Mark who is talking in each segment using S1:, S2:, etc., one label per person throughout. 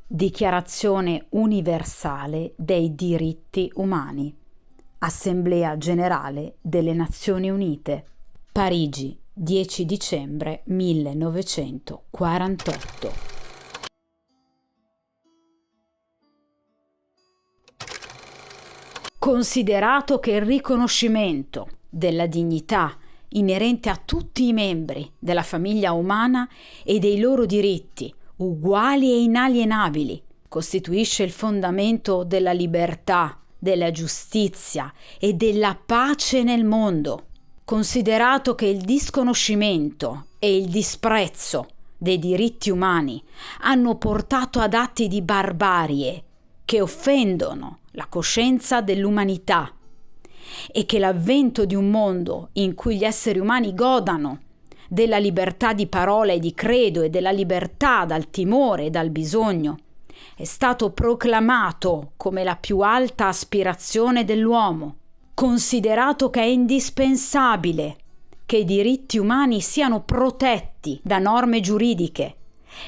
S1: Dichiarazione universale dei diritti umani. Assemblea Generale delle Nazioni Unite. Parigi, 10 dicembre 1948. Considerato che il riconoscimento della dignità inerente a tutti i membri della famiglia umana e dei loro diritti uguali e inalienabili costituisce il fondamento della libertà, della giustizia e della pace nel mondo, considerato che il disconoscimento e il disprezzo dei diritti umani hanno portato ad atti di barbarie che offendono la coscienza dell'umanità e che l'avvento di un mondo in cui gli esseri umani godano della libertà di parola e di credo e della libertà dal timore e dal bisogno è stato proclamato come la più alta aspirazione dell'uomo, considerato che è indispensabile che i diritti umani siano protetti da norme giuridiche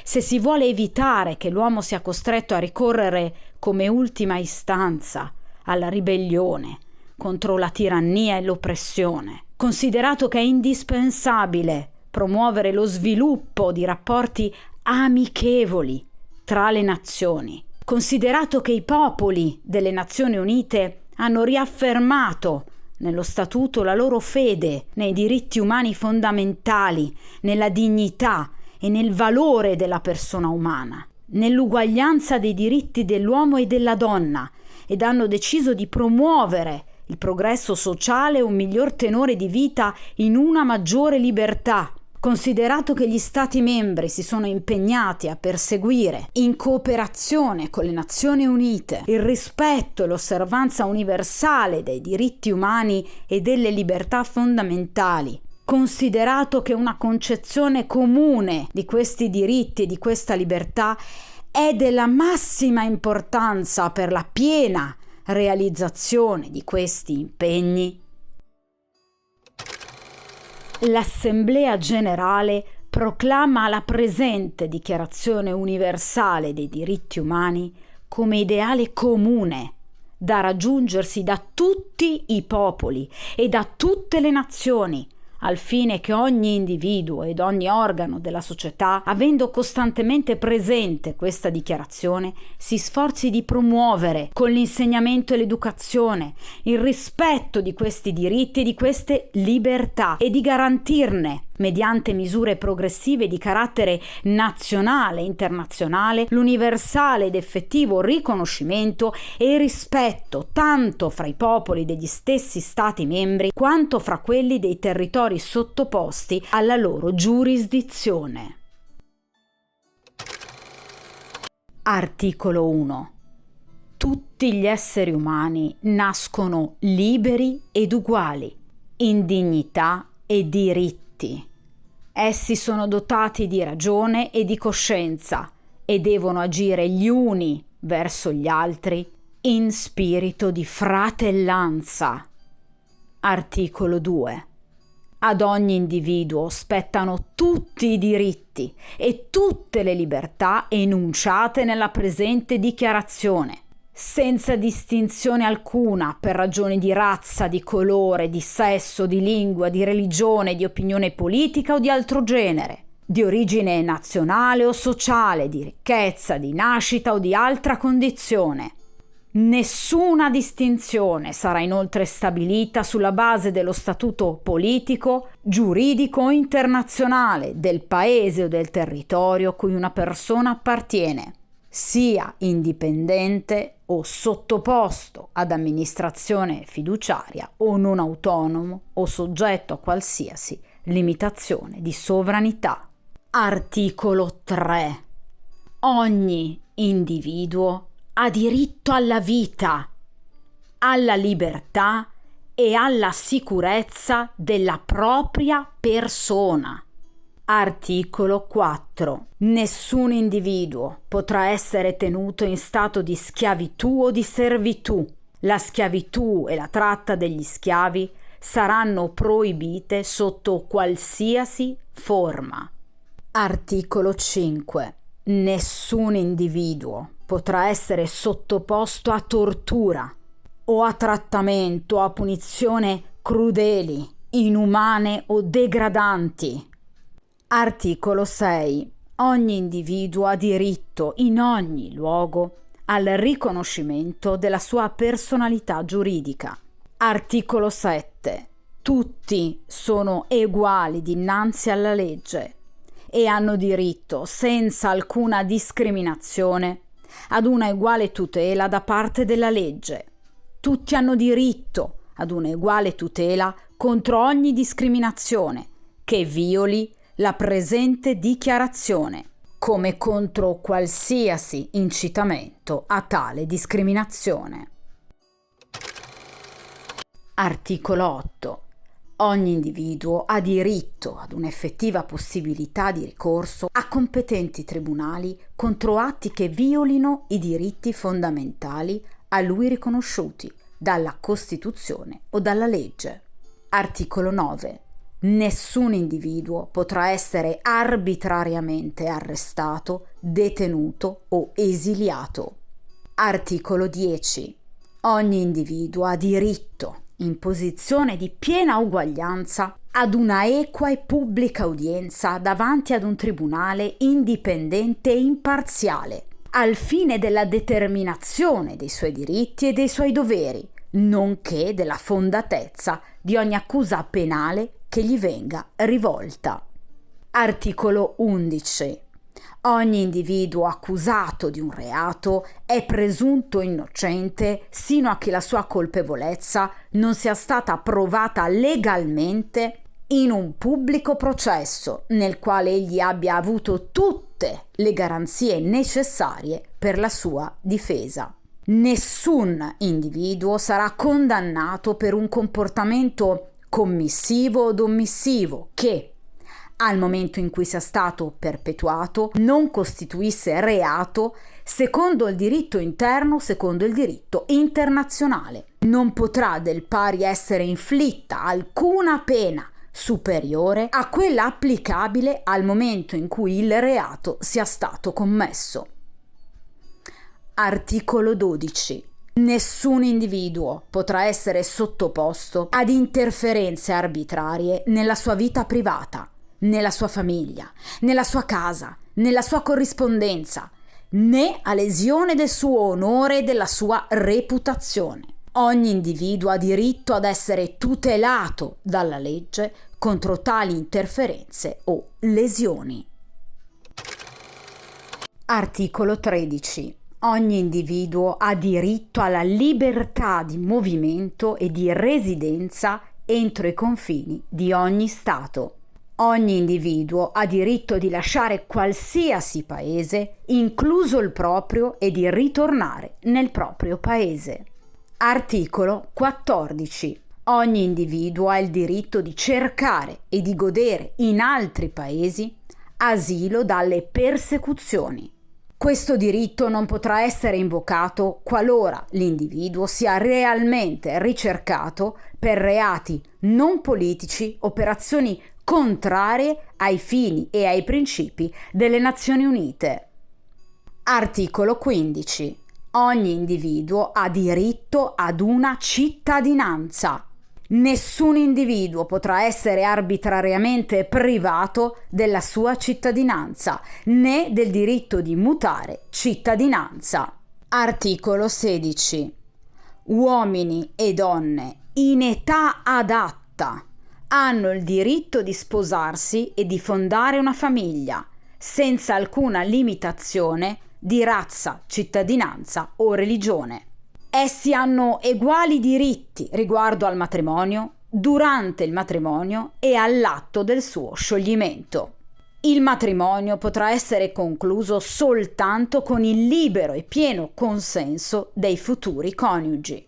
S1: se si vuole evitare che l'uomo sia costretto a ricorrere come ultima istanza alla ribellione contro la tirannia e l'oppressione, considerato che è indispensabile promuovere lo sviluppo di rapporti amichevoli tra le nazioni, considerato che i popoli delle Nazioni Unite hanno riaffermato nello statuto la loro fede nei diritti umani fondamentali, nella dignità e nel valore della persona umana, nell'uguaglianza dei diritti dell'uomo e della donna, ed hanno deciso di promuovere il progresso sociale e un miglior tenore di vita in una maggiore libertà, considerato che gli Stati membri si sono impegnati a perseguire, in cooperazione con le Nazioni Unite, il rispetto e l'osservanza universale dei diritti umani e delle libertà fondamentali, considerato che una concezione comune di questi diritti e di questa libertà è della massima importanza per la piena realizzazione di questi impegni, l'Assemblea Generale proclama la presente Dichiarazione Universale dei Diritti Umani come ideale comune da raggiungersi da tutti i popoli e da tutte le nazioni, al fine che ogni individuo ed ogni organo della società, avendo costantemente presente questa dichiarazione, si sforzi di promuovere con l'insegnamento e l'educazione il rispetto di questi diritti e di queste libertà e di garantirne, mediante misure progressive di carattere nazionale e internazionale, l'universale ed effettivo riconoscimento e il rispetto tanto fra i popoli degli stessi Stati membri quanto fra quelli dei territori sottoposti alla loro giurisdizione. Articolo 1. Tutti gli esseri umani nascono liberi ed uguali, in dignità e diritti. Essi sono dotati di ragione e di coscienza e devono agire gli uni verso gli altri in spirito di fratellanza. Articolo 2. Ad ogni individuo spettano tutti i diritti e tutte le libertà enunciate nella presente dichiarazione, senza distinzione alcuna per ragioni di razza, di colore, di sesso, di lingua, di religione, di opinione politica o di altro genere, di origine nazionale o sociale, di ricchezza, di nascita o di altra condizione. Nessuna distinzione sarà inoltre stabilita sulla base dello statuto politico, giuridico o internazionale del paese o del territorio cui una persona appartiene, sia indipendente o sottoposto ad amministrazione fiduciaria o non autonomo o soggetto a qualsiasi limitazione di sovranità. Articolo 3. Ogni individuo ha diritto alla vita, alla libertà e alla sicurezza della propria persona. Articolo 4. Nessun individuo potrà essere tenuto in stato di schiavitù o di servitù. La schiavitù e la tratta degli schiavi saranno proibite sotto qualsiasi forma. Articolo 5. Nessun individuo potrà essere sottoposto a tortura o a trattamento o a punizione crudeli, inumane o degradanti. Articolo 6. Ogni individuo ha diritto in ogni luogo al riconoscimento della sua personalità giuridica. Articolo 7. Tutti sono eguali dinanzi alla legge e hanno diritto, senza alcuna discriminazione, ad una uguale tutela da parte della legge. Tutti hanno diritto ad una uguale tutela contro ogni discriminazione che violi la presente dichiarazione, come contro qualsiasi incitamento a tale discriminazione. Articolo 8. Ogni individuo ha diritto ad un'effettiva possibilità di ricorso a competenti tribunali contro atti che violino i diritti fondamentali a lui riconosciuti dalla Costituzione o dalla legge. Articolo 9. Nessun individuo potrà essere arbitrariamente arrestato, detenuto o esiliato. Articolo 10. Ogni individuo ha diritto, in posizione di piena uguaglianza, ad una equa e pubblica udienza davanti ad un tribunale indipendente e imparziale, al fine della determinazione dei suoi diritti e dei suoi doveri, nonché della fondatezza di ogni accusa penale che gli venga rivolta. Articolo 11. Ogni individuo accusato di un reato è presunto innocente sino a che la sua colpevolezza non sia stata provata legalmente in un pubblico processo nel quale egli abbia avuto tutte le garanzie necessarie per la sua difesa. Nessun individuo sarà condannato per un comportamento commissivo o omissivo che, al momento in cui sia stato perpetuato, non costituisse reato secondo il diritto interno, secondo il diritto internazionale. Non potrà del pari essere inflitta alcuna pena superiore a quella applicabile al momento in cui il reato sia stato commesso. Articolo 12. Nessun individuo potrà essere sottoposto ad interferenze arbitrarie nella sua vita privata, nella sua famiglia, nella sua casa, nella sua corrispondenza, né a lesione del suo onore e della sua reputazione. Ogni individuo ha diritto ad essere tutelato dalla legge contro tali interferenze o lesioni. Articolo 13. Ogni individuo ha diritto alla libertà di movimento e di residenza entro i confini di ogni Stato. Ogni individuo ha diritto di lasciare qualsiasi paese, incluso il proprio, e di ritornare nel proprio paese. Articolo 14. Ogni individuo ha il diritto di cercare e di godere in altri paesi asilo dalle persecuzioni. Questo diritto non potrà essere invocato qualora l'individuo sia realmente ricercato per reati non politici, operazioni contrarie ai fini e ai principi delle Nazioni Unite. Articolo 15. Ogni individuo ha diritto ad una cittadinanza. Nessun individuo potrà essere arbitrariamente privato della sua cittadinanza, né del diritto di mutare cittadinanza. Articolo 16. Uomini e donne in età adatta hanno il diritto di sposarsi e di fondare una famiglia, senza alcuna limitazione di razza, cittadinanza o religione. Essi hanno eguali diritti riguardo al matrimonio, durante il matrimonio e all'atto del suo scioglimento. Il matrimonio potrà essere concluso soltanto con il libero e pieno consenso dei futuri coniugi.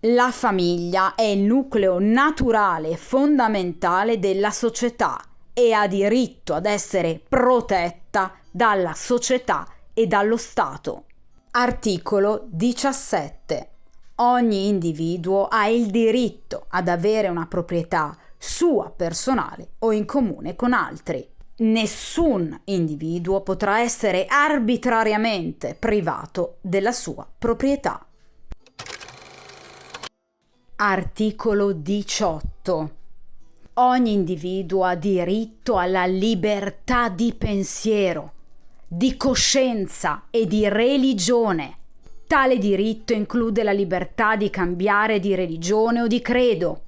S1: La famiglia è il nucleo naturale e fondamentale della società e ha diritto ad essere protetta dalla società e dallo Stato. Articolo 17. Ogni individuo ha il diritto ad avere una proprietà sua personale o in comune con altri. Nessun individuo potrà essere arbitrariamente privato della sua proprietà. Articolo 18. Ogni individuo ha diritto alla libertà di pensiero, di coscienza e di religione. Tale diritto include la libertà di cambiare di religione o di credo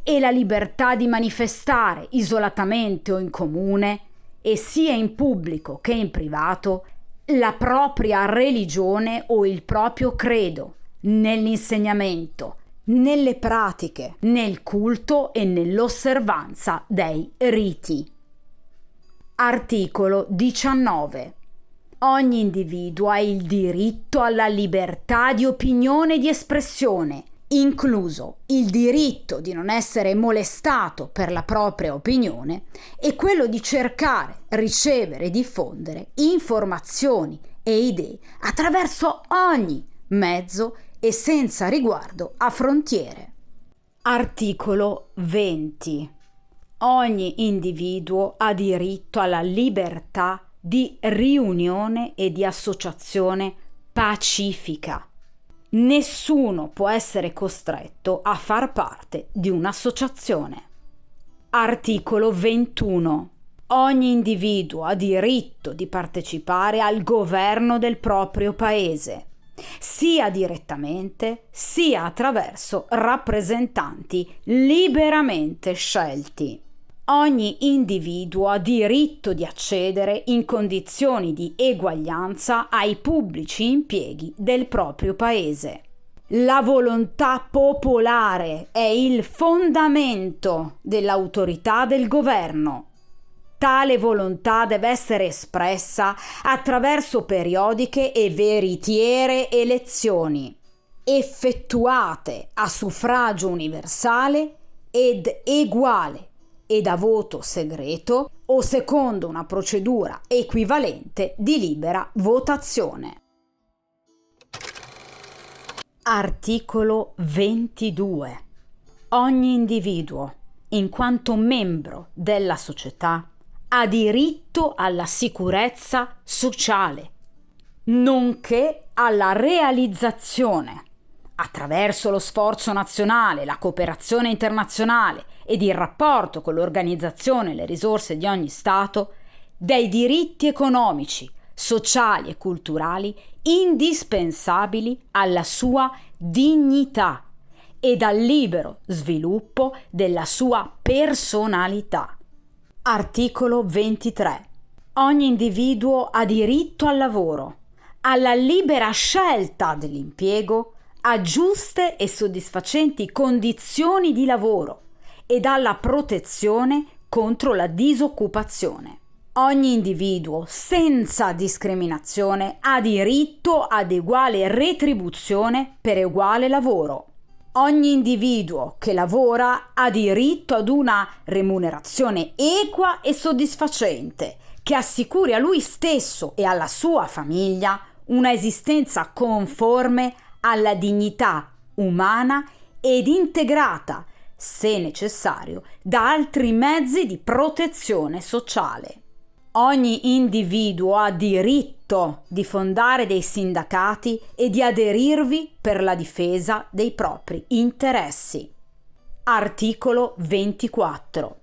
S1: e la libertà di manifestare isolatamente o in comune, e sia in pubblico che in privato, la propria religione o il proprio credo, nell'insegnamento, nelle pratiche, nel culto e nell'osservanza dei riti. Articolo 19. Ogni individuo ha il diritto alla libertà di opinione e di espressione, incluso il diritto di non essere molestato per la propria opinione e quello di cercare, ricevere e diffondere informazioni e idee attraverso ogni mezzo e senza riguardo a frontiere. Articolo 20. Ogni individuo ha diritto alla libertà di riunione e di associazione pacifica. Nessuno può essere costretto a far parte di un'associazione. Articolo 21. Ogni individuo ha diritto di partecipare al governo del proprio paese, sia direttamente sia attraverso rappresentanti liberamente scelti. Ogni individuo ha diritto di accedere in condizioni di eguaglianza ai pubblici impieghi del proprio paese. La volontà popolare è il fondamento dell'autorità del governo. Tale volontà deve essere espressa attraverso periodiche e veritiere elezioni, effettuate a suffragio universale ed eguale ed a voto segreto o secondo una procedura equivalente di libera votazione. Articolo 22. Ogni individuo, in quanto membro della società, ha diritto alla sicurezza sociale, nonché alla realizzazione, attraverso lo sforzo nazionale, la cooperazione internazionale ed il rapporto con l'organizzazione e le risorse di ogni Stato, dei diritti economici, sociali e culturali indispensabili alla sua dignità e al libero sviluppo della sua personalità. Articolo 23. Ogni individuo ha diritto al lavoro, alla libera scelta dell'impiego, a giuste e soddisfacenti condizioni di lavoro ed alla protezione contro la disoccupazione. Ogni individuo, senza discriminazione, ha diritto ad uguale retribuzione per uguale lavoro. Ogni individuo che lavora ha diritto ad una remunerazione equa e soddisfacente, che assicuri a lui stesso e alla sua famiglia una esistenza conforme alla dignità umana ed integrata, se necessario, da altri mezzi di protezione sociale. Ogni individuo ha diritto di fondare dei sindacati e di aderirvi per la difesa dei propri interessi. Articolo 24.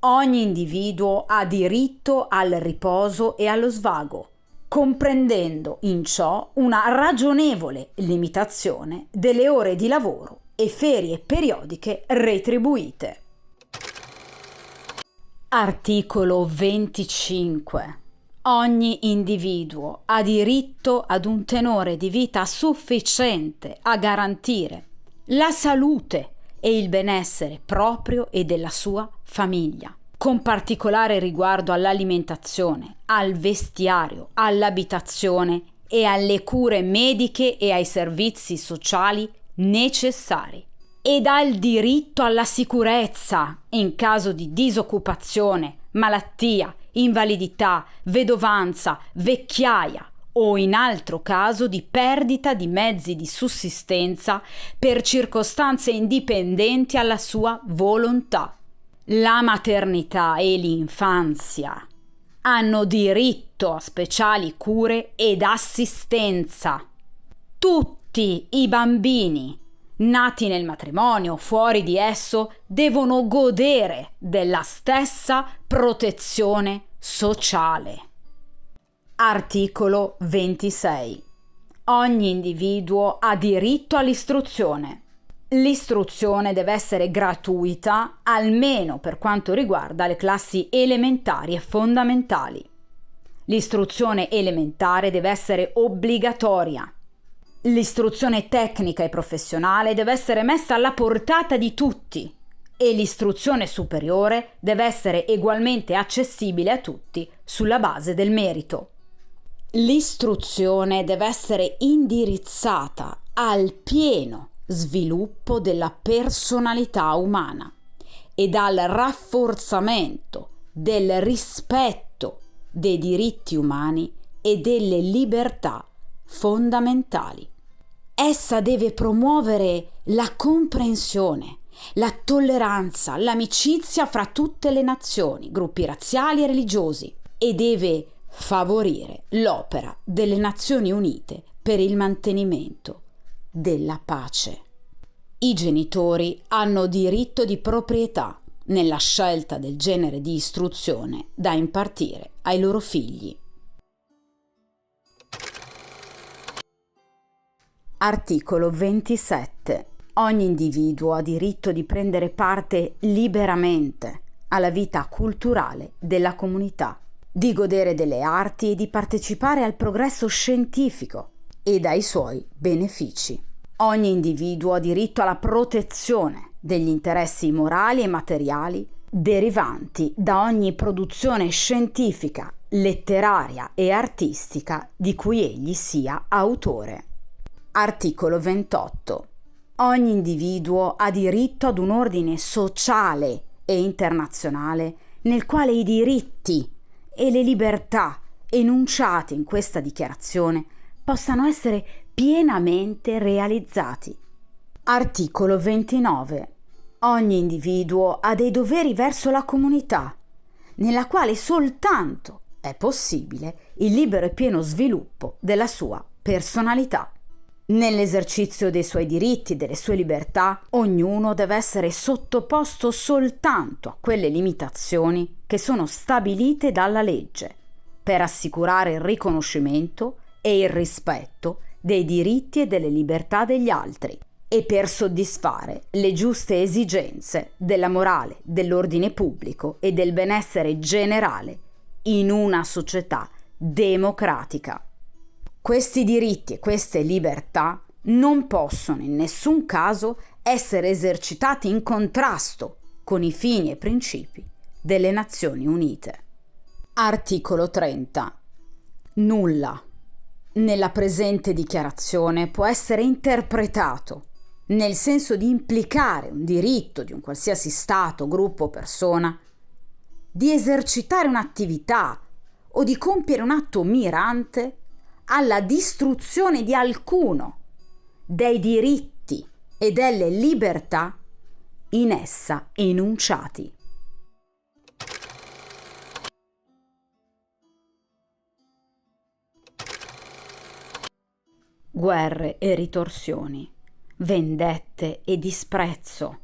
S1: Ogni individuo ha diritto al riposo e allo svago, comprendendo in ciò una ragionevole limitazione delle ore di lavoro e ferie periodiche retribuite. Articolo 25. Ogni individuo ha diritto ad un tenore di vita sufficiente a garantire la salute e il benessere proprio e della sua famiglia, con particolare riguardo all'alimentazione, al vestiario, all'abitazione e alle cure mediche e ai servizi sociali necessari, ed ha il diritto alla sicurezza in caso di disoccupazione, malattia, invalidità, vedovanza, vecchiaia o in altro caso di perdita di mezzi di sussistenza per circostanze indipendenti alla sua volontà. La maternità e l'infanzia hanno diritto a speciali cure ed assistenza. Tutti i bambini nati nel matrimonio o fuori di esso devono godere della stessa protezione sociale. Articolo 26. Ogni individuo ha diritto all'istruzione. L'istruzione deve essere gratuita, almeno per quanto riguarda le classi elementari e fondamentali. L'istruzione elementare deve essere obbligatoria. L'istruzione tecnica e professionale deve essere messa alla portata di tutti e l'istruzione superiore deve essere egualmente accessibile a tutti sulla base del merito. L'istruzione deve essere indirizzata al pieno sviluppo della personalità umana e al rafforzamento del rispetto dei diritti umani e delle libertà fondamentali. Essa deve promuovere la comprensione, la tolleranza, l'amicizia fra tutte le nazioni, gruppi razziali e religiosi e deve favorire l'opera delle Nazioni Unite per il mantenimento della pace. I genitori hanno diritto di proprietà nella scelta del genere di istruzione da impartire ai loro figli. Articolo 27. Ogni individuo ha diritto di prendere parte liberamente alla vita culturale della comunità, di godere delle arti e di partecipare al progresso scientifico e ai suoi benefici. Ogni individuo ha diritto alla protezione degli interessi morali e materiali derivanti da ogni produzione scientifica, letteraria e artistica di cui egli sia autore. Articolo 28. Ogni individuo ha diritto ad un ordine sociale e internazionale nel quale i diritti e le libertà enunciate in questa dichiarazione possano essere pienamente realizzati. Articolo 29. Ogni individuo ha dei doveri verso la comunità, nella quale soltanto è possibile il libero e pieno sviluppo della sua personalità. Nell'esercizio dei suoi diritti e delle sue libertà, ognuno deve essere sottoposto soltanto a quelle limitazioni che sono stabilite dalla legge, per assicurare il riconoscimento e il rispetto dei diritti e delle libertà degli altri e per soddisfare le giuste esigenze della morale, dell'ordine pubblico e del benessere generale in una società democratica. Questi diritti e queste libertà non possono in nessun caso essere esercitati in contrasto con i fini e principi delle Nazioni Unite. Articolo 30. Nulla nella presente dichiarazione può essere interpretato nel senso di implicare un diritto di un qualsiasi Stato, gruppo o persona di esercitare un'attività o di compiere un atto mirante alla distruzione di alcuno dei diritti e delle libertà in essa enunciati. Guerre e ritorsioni, vendette e disprezzo,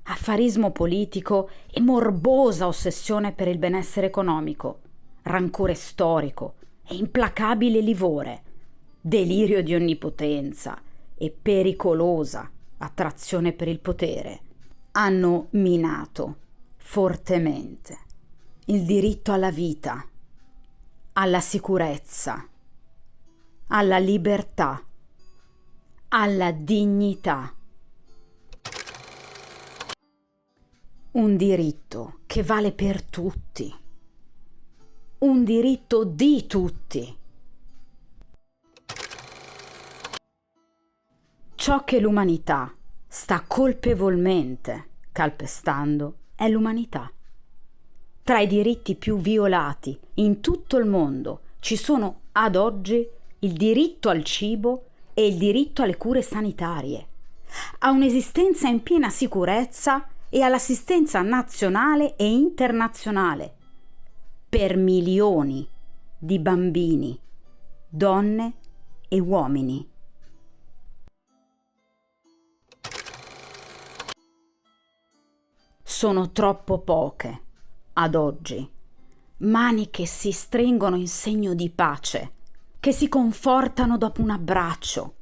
S1: affarismo politico e morbosa ossessione per il benessere economico, rancore storico e implacabile livore, delirio di onnipotenza e pericolosa attrazione per il potere hanno minato fortemente il diritto alla vita, alla sicurezza, alla libertà, alla dignità. Un diritto che vale per tutti. Un diritto di tutti. Ciò che l'umanità sta colpevolmente calpestando è l'umanità. Tra i diritti più violati in tutto il mondo ci sono ad oggi il diritto al cibo e il diritto alle cure sanitarie, a un'esistenza in piena sicurezza e all'assistenza nazionale e internazionale per milioni di bambini, donne e uomini. Sono troppo poche, ad oggi, mani che si stringono in segno di pace, che si confortano dopo un abbraccio,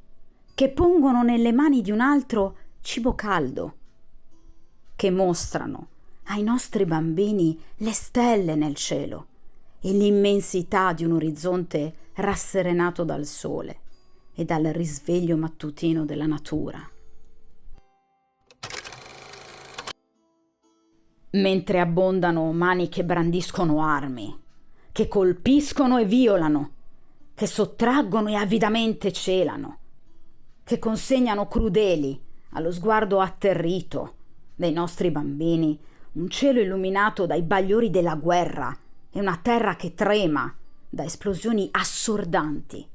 S1: che pongono nelle mani di un altro cibo caldo, che mostrano ai nostri bambini le stelle nel cielo e l'immensità di un orizzonte rasserenato dal sole e dal risveglio mattutino della natura. Mentre abbondano mani che brandiscono armi, che colpiscono e violano, che sottraggono e avidamente celano, che consegnano crudeli allo sguardo atterrito dei nostri bambini un cielo illuminato dai bagliori della guerra e una terra che trema da esplosioni assordanti.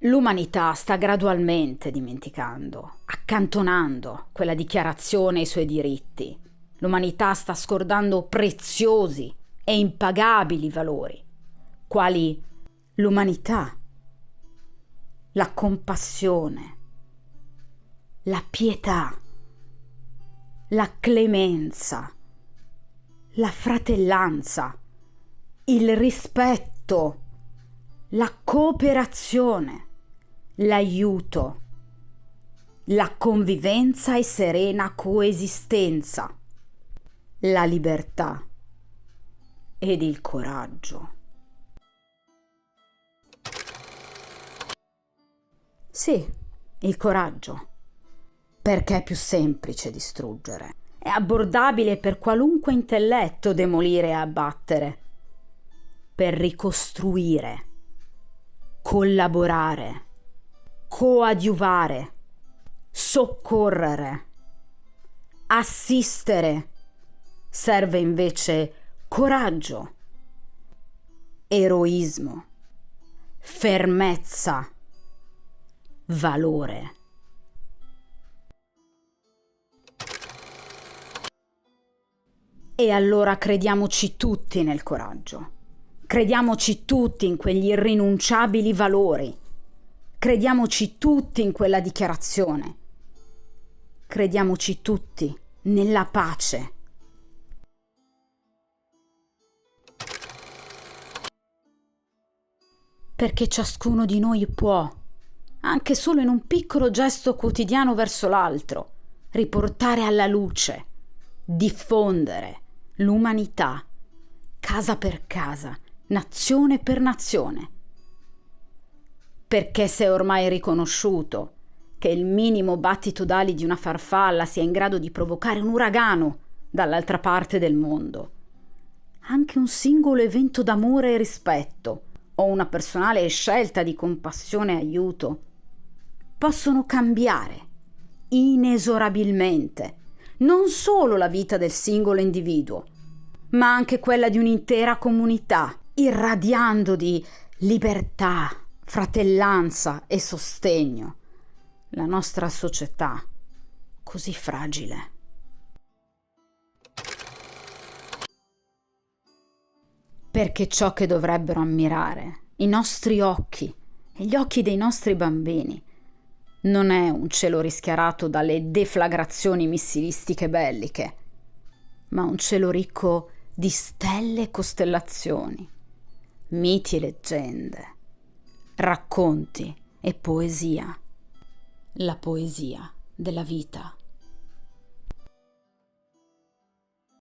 S1: L'umanità sta gradualmente dimenticando, accantonando quella dichiarazione e i suoi diritti. L'umanità sta scordando preziosi e impagabili valori, quali l'umanità, la compassione, la pietà, la clemenza, la fratellanza, il rispetto, la cooperazione, l'aiuto, la convivenza e serena coesistenza, la libertà ed il coraggio. Sì, il coraggio, perché è più semplice distruggere, è abbordabile per qualunque intelletto demolire e abbattere, per ricostruire, collaborare, coadiuvare, soccorrere, assistere, serve invece coraggio, eroismo, fermezza, valore. E allora crediamoci tutti nel coraggio. Crediamoci tutti in quegli irrinunciabili valori. Crediamoci tutti in quella dichiarazione. Crediamoci tutti nella pace. Perché ciascuno di noi può, anche solo in un piccolo gesto quotidiano verso l'altro, riportare alla luce, diffondere l'umanità, casa per casa, nazione per nazione. Perché se è ormai riconosciuto che il minimo battito d'ali di una farfalla sia in grado di provocare un uragano dall'altra parte del mondo, anche un singolo evento d'amore e rispetto o una personale scelta di compassione e aiuto possono cambiare inesorabilmente non solo la vita del singolo individuo, ma anche quella di un'intera comunità, irradiando di libertà, fratellanza e sostegno la nostra società così fragile. Perché ciò che dovrebbero ammirare i nostri occhi e gli occhi dei nostri bambini non è un cielo rischiarato dalle deflagrazioni missilistiche belliche, ma un cielo ricco di stelle e costellazioni, miti e leggende, racconti e poesia, la poesia della vita.